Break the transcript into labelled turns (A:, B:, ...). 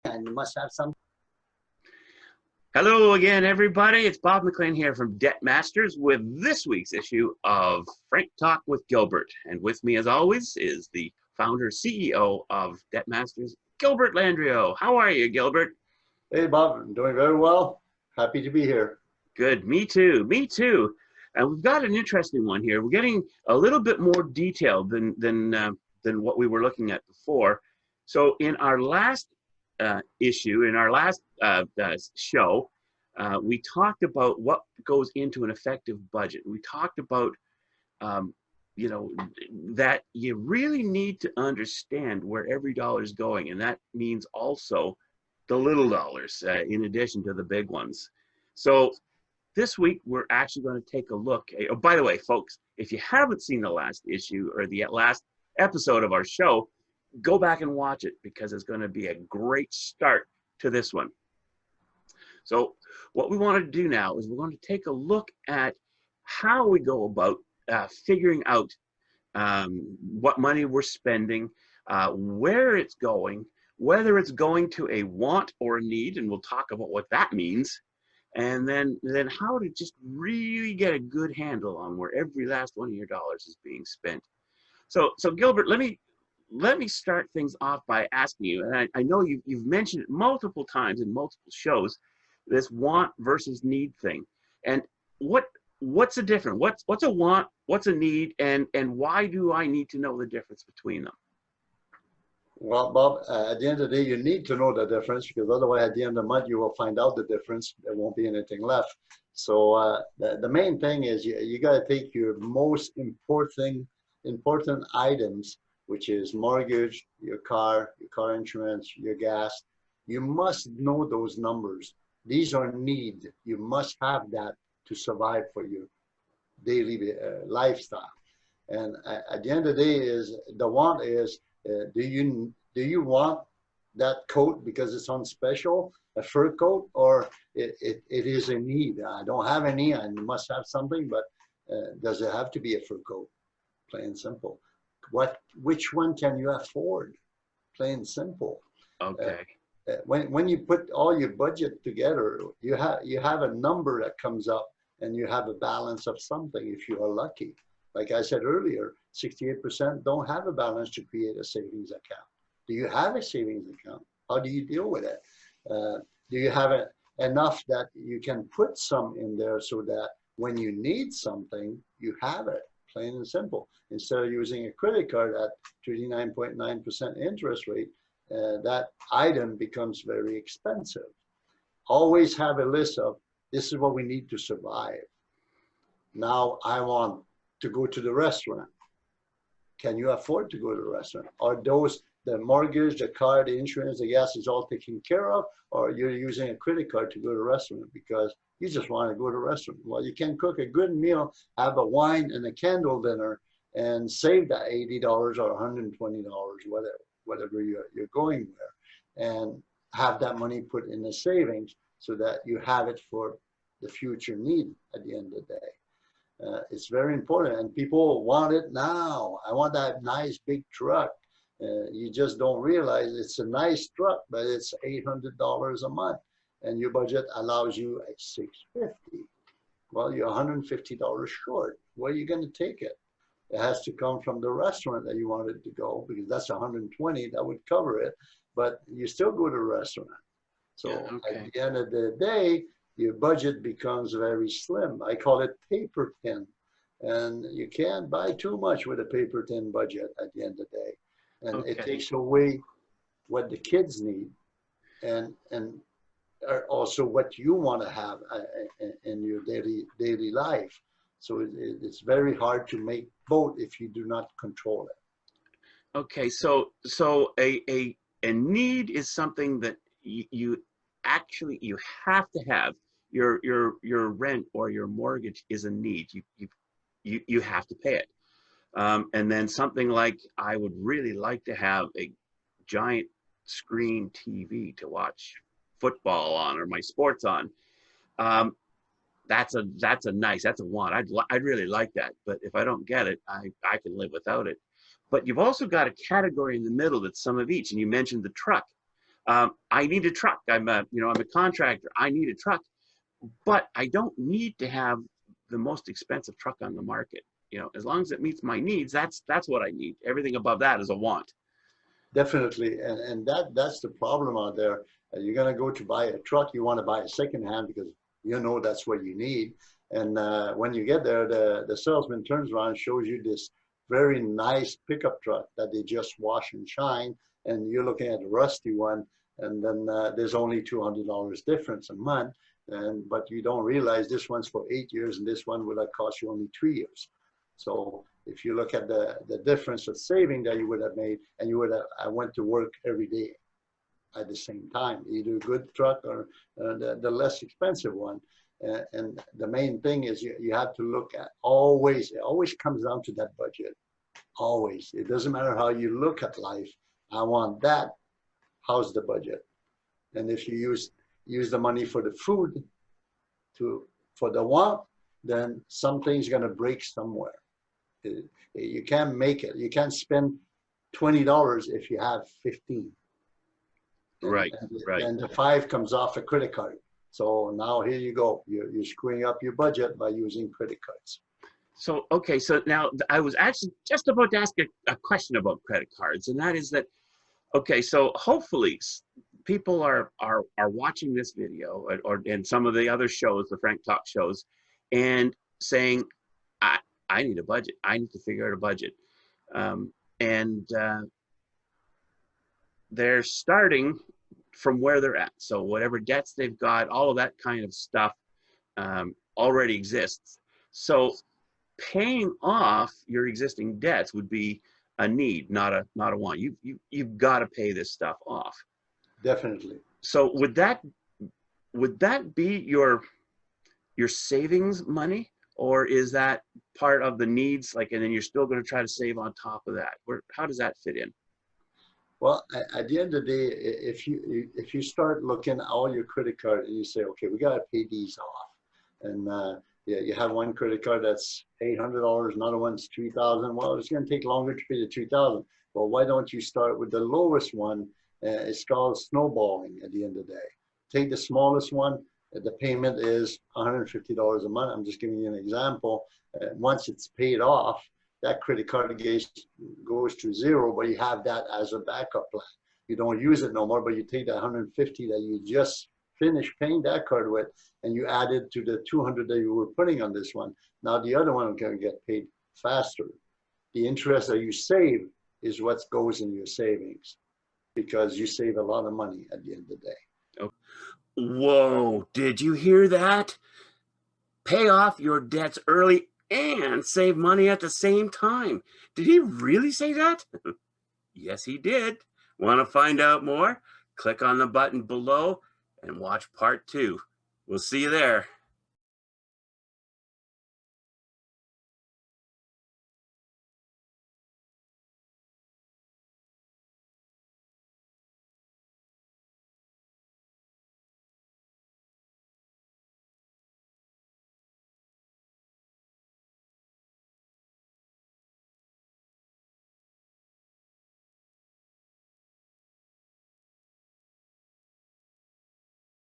A: and you must have some.
B: Hello again, everybody. It's Bob McLean here from Debt Masters with this week's issue of Frank Talk with Gilbert. And with me, as always, is the founder, CEO of Debt Masters, Gilbert Landrio. How are you, Gilbert?
A: Hey, Bob, I'm doing very well. Happy to be here.
B: Good. Me too. Me too. And we've got an interesting one here. We're getting a little bit more detailed than what we were looking at before. So in our last issue, in our last show, we talked about what goes into an effective budget. We talked about, you know, that you really need to understand where every dollar is going. And that means also the little dollars in addition to the big ones. So this week, we're actually going to take a look. Oh, by the way, folks, if you haven't seen the last issue or the last episode of our show, go back and watch it because it's going to be a great start to this one. So what we want to do now is we're going to take a look at how we go about figuring out what money we're spending, where it's going, whether it's going to a want or a need, and we'll talk about what that means, and then how to just really get a good handle on where every last one of your dollars is being spent. So Gilbert, let me start things off by asking you, and I know you've mentioned it multiple times in multiple shows, this want versus need thing. And what's the difference? What's a want, what's a need, and why do I need to know the difference between them?
A: Well, Bob, at the end of the day, you need to know the difference because otherwise, at the end of the month, you will find out the difference. There won't be anything left. So the main thing is you got to take your most important items, which is mortgage, your car insurance, your gas. You must know those numbers. These are need. You must have that to survive for your daily lifestyle. And at the end of the day, is the want is do you want that coat because it's on special, a fur coat, or it is a need? I don't have any, and must have something, but does it have to be a fur coat? Plain and simple. Which one can you afford? Plain and simple.
B: Okay.
A: When you put all your budget together, you have a number that comes up, and you have a balance of something if you are lucky. Like I said earlier, 68% don't have a balance to create a savings account. Do you have a savings account? How do you deal with it? Do you have enough that you can put some in there so that when you need something, you have it? Plain and simple. Instead of using a credit card at 39.9% interest rate, that item becomes very expensive. Always have a list of, this is what we need to survive. Now I want to go to the restaurant. Can you afford to go to the restaurant? Are those, the mortgage, the car, the insurance, the gas is all taken care of? Or you're using a credit card to go to the restaurant because you just want to go to the restaurant? Well, you can cook a good meal, have a wine and a candle dinner, and save that $80 or $120, whatever you're going there, and have that money put in the savings so that you have it for the future need at the end of the day. It's very important, and people want it now. I want that nice big truck. You just don't realize it's a nice truck, but it's $800 a month, and your budget allows you at $650. Well, you're $150 short. Where are you going to take it? It has to come from the restaurant that you wanted to go, because that's $120 that would cover it, but you still go to the restaurant. So yeah, okay. At the end of the day, your budget becomes very slim. I call it paper thin. And you can't buy too much with a paper thin budget at the end of the day. And okay, it takes away what the kids need and also what you want to have in your daily life. So it's very hard to make both if you do not control it.
B: Okay, so a need is something that you actually have to have. Your rent or your mortgage is a need. You have to pay it. And then something like, I would really like to have a giant screen TV to watch football on or my sports on. That's a want. I'd really like that. But if I don't get it, I can live without it. But you've also got a category in the middle that's some of each. And you mentioned the truck. I need a truck. I'm a contractor. I need a truck, but I don't need to have the most expensive truck on the market. As long as it meets my needs, that's what I need. Everything above that is a want.
A: Definitely, and that's the problem out there. You're gonna go to buy a truck, you want to buy a secondhand because that's what you need. And when you get there, the salesman turns around and shows you this very nice pickup truck that they just wash and shine, and you're looking at a rusty one, and then there's only $200 difference a month, but you don't realize this one's for 8 years and this one would have cost you only 2 years. So if you look at the difference of saving that you would have made, and I went to work every day at the same time, either a good truck or the less expensive one. And the main thing is you have to look at it always comes down to that budget. Always. It doesn't matter how you look at life. I want that. How's the budget? And if you use the money for the food for the want, then something's going to break somewhere. You can't make it. You can't spend $20 if you have 15.
B: Right.
A: And the 5 comes off a credit card. So now here you go. You're screwing up your budget by using credit cards.
B: So, okay. So now I was actually just about to ask a question about credit cards, and that is that, okay, so hopefully people are watching this video and some of the other shows, the Frank Talk shows, and saying, I need a budget. I need to figure out a budget. And they're starting from where they're at. So whatever debts they've got, all of that kind of stuff already exists. So paying off your existing debts would be a need, not a want. You've got to pay this stuff off.
A: Definitely.
B: So would that be your savings money, or is that part of the needs? And then you're still going to try to save on top of that. How does that fit in?
A: Well, at the end of the day, if you start looking at all your credit cards and you say, okay, we got to pay these off, and you have one credit card that's $800, another one's $3,000. Well, it's going to take longer to pay the $3,000. Well, why don't you start with the lowest one? It's called snowballing at the end of the day. Take the smallest one. The payment is $150 a month. I'm just giving you an example. Once it's paid off, that credit card goes to zero, but you have that as a backup plan. You don't use it no more, but you take that 150 that you just finished paying that card with, and you add it to the 200 that you were putting on this one. Now the other one can get paid faster. The interest that you save is what goes in your savings, because you save a lot of money at the end of the day.
B: Oh. Whoa, did you hear that? Pay off your debts early and save money at the same time. Did he really say that? Yes, he did. Want to find out more? Click on the button below and watch part 2. We'll see you there.